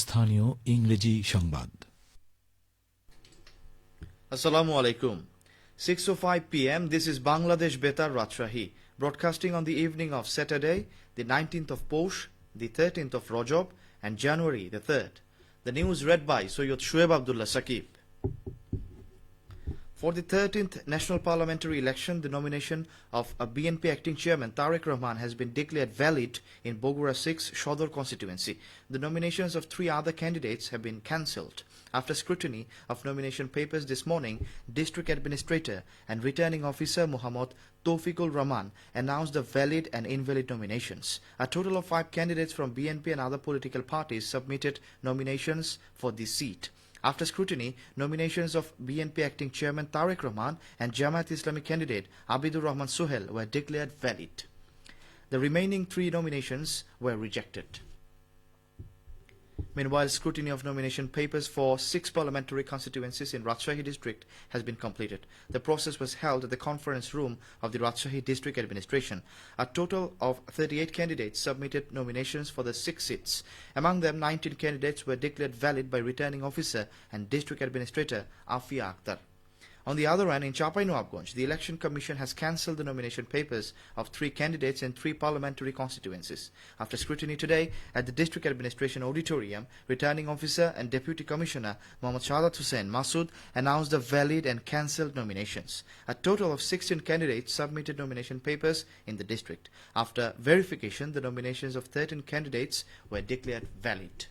স্থানীয় ইংরেজি সংবাদ। Assalamu alaikum. 6:05 p.m. This is Bangladesh Betar Rajshahi, broadcasting on the evening of Saturday, the 19th of Posh, the 13th of Rajab, and January the 3rd. The news read by Sayyid Shuaib Abdullah Saqib. For the 13th National Parliamentary Election, the nomination of a BNP acting chairman Tariq Rahman has been declared valid in Bogura 6 Shodor constituency. The nominations of 3 other candidates have been cancelled. After scrutiny of nomination papers this morning, District Administrator and Returning Officer Muhammad Tawfiqul Rahman announced the valid and invalid nominations. A total of 5 candidates from BNP and other political parties submitted nominations for this seat. After scrutiny, nominations of BNP acting chairman Tariq Rahman and Jamaat Islami candidate Abidur Rahman Sohel were declared valid. The remaining 3 nominations were rejected. Meanwhile, scrutiny of nomination papers for 6 parliamentary constituencies in Rajshahi district has been completed. The process was held at the conference room of the Rajshahi district administration. A total of 38 candidates submitted nominations for the 6 seats. Among them, 19 candidates were declared valid by returning officer and district administrator Afia Akhtar. On the other hand, in Chapai-Nawabganj, the Election Commission has cancelled the nomination papers of 3 candidates in 3 parliamentary constituencies. After scrutiny today at the District Administration Auditorium, Returning Officer and Deputy Commissioner Mohammad Shahadat Hussain Masood announced the valid and cancelled nominations. A total of 16 candidates submitted nomination papers in the district. After verification, the nominations of 13 candidates were declared valid.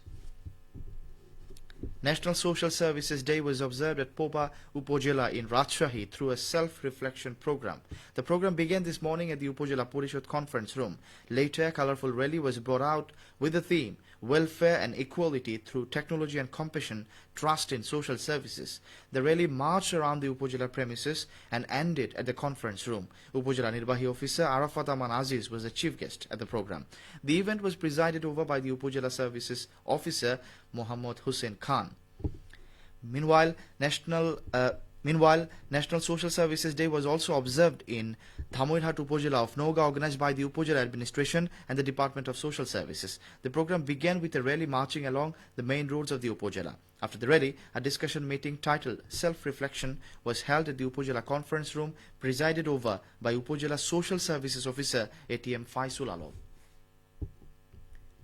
National Social Services Day was observed at Popa Upojela in Rajshahi through a self-reflection program. The program began this morning at the Upojela Porishad conference room. Later, a colorful rally was brought out with the theme, Welfare and Equality Through Technology and Compassion, Trust in Social Services. The rally marched around the Upojela premises and ended at the conference room. Upojela Nirbahi Officer Arafat Aman Aziz was the chief guest at the program. The event was presided over by the Upojela Services Officer Mohammad Hussain Khan. Meanwhile, National Social Services Day was also observed in Dhamoirhat Upojela of Nouga, organized by the Upojela Administration and the Department of Social Services. The program began with a rally marching along the main roads of the Upojela. After the rally, a discussion meeting titled Self-Reflection was held at the Upojela conference room, presided over by Upojela Social Services Officer ATM Faisul Alam.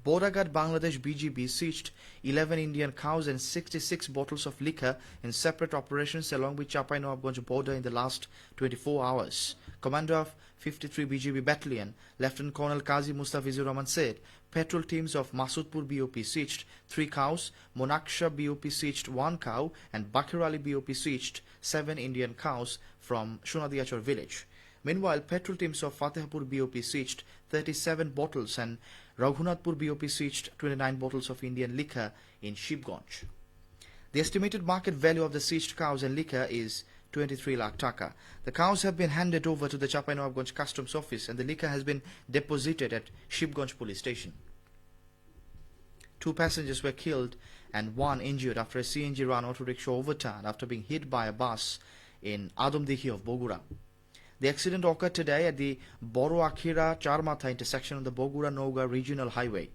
Bodagat Bangladesh BGB seized 11 Indian cows and 66 bottles of liquor in separate operations along with Chapai-Nawabganj border in the last 24 hours. Commander of 53 BGB Battalion, Lieutenant Colonel Qazi Mustafizur Rahman said petrol teams of Masudpur BOP seized 3 cows, Monaksha BOP seized 1 cow, and Bakirali BOP seized 7 Indian cows from Shunadiachar village. Meanwhile, petrol teams of Fatehpur BOP seized 37 bottles and Raghunathpur BOP seized 29 bottles of Indian liquor in Shibganj. The estimated market value of the seized cows and liquor is 23 lakh taka. The cows have been handed over to the Chapai-Nawabganj Customs Office and the liquor has been deposited at Shibganj Police Station. 2 passengers were killed and 1 injured after a CNG run auto rickshaw overturned after being hit by a bus in Adomdihi of Bogura. The accident occurred today at the Boro Akhira Charmatha intersection on the Bogura-Nouga Regional Highway.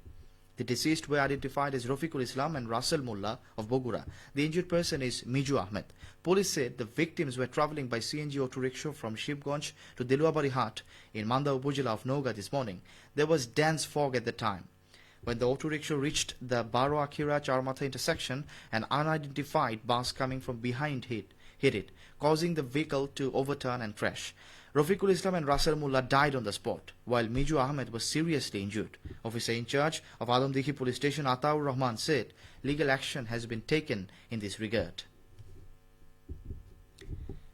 The deceased were identified as Rafiqul Islam and Russell Mullah of Bogura. The injured person is Miju Ahmed. Police said the victims were travelling by CNG auto rickshaw from Shibganj to Diluabari Hat in Manda Upojela of Nouga this morning. There was dense fog at the time. When the auto rickshaw reached the Baro Akhira Charmatha intersection, an unidentified bus coming from behind hit it, causing the vehicle to overturn and crash. Rafiqul Islam and Russell Mullah died on the spot, while Miju Ahmed was seriously injured. Officer in charge of Alamdikhi Police Station Ataur Rahman said legal action has been taken in this regard.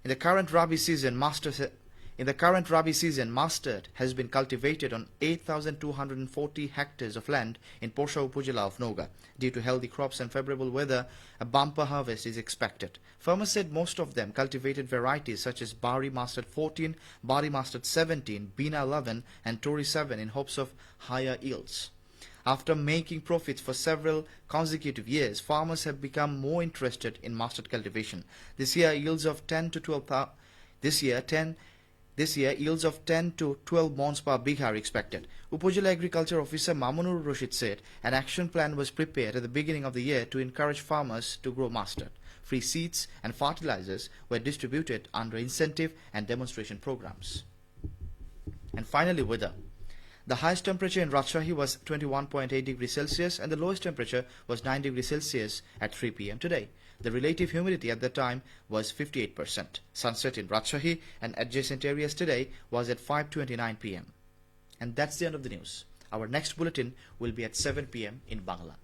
In the current Rabi season, mustard has been cultivated on 8,240 hectares of land in Porsha Upojela of Nouga. Due to healthy crops and favorable weather, a bumper harvest is expected. Farmers said most of them cultivated varieties such as Bari Mustard 14, Bari Mustard 17, Bina 11 and Tori 7 in hopes of higher yields. After making profits for several consecutive years, farmers have become more interested in mustard cultivation. This year, yields of 10 to 12,000. This year, yields of 10 to 12 mons per bigha are expected. Upazila Agriculture Officer Mamunur Rashid said an action plan was prepared at the beginning of the year to encourage farmers to grow mustard. Free seeds and fertilizers were distributed under incentive and demonstration programs. And finally, weather. The highest temperature in Rajshahi was 21.8 degrees Celsius and the lowest temperature was 9 degrees Celsius at 3 p.m. today. The relative humidity at the time was 58%. Sunset in Rajshahi and adjacent areas today was at 5:29 p.m. And that's the end of the news. Our next bulletin will be at 7 p.m. in Bangla.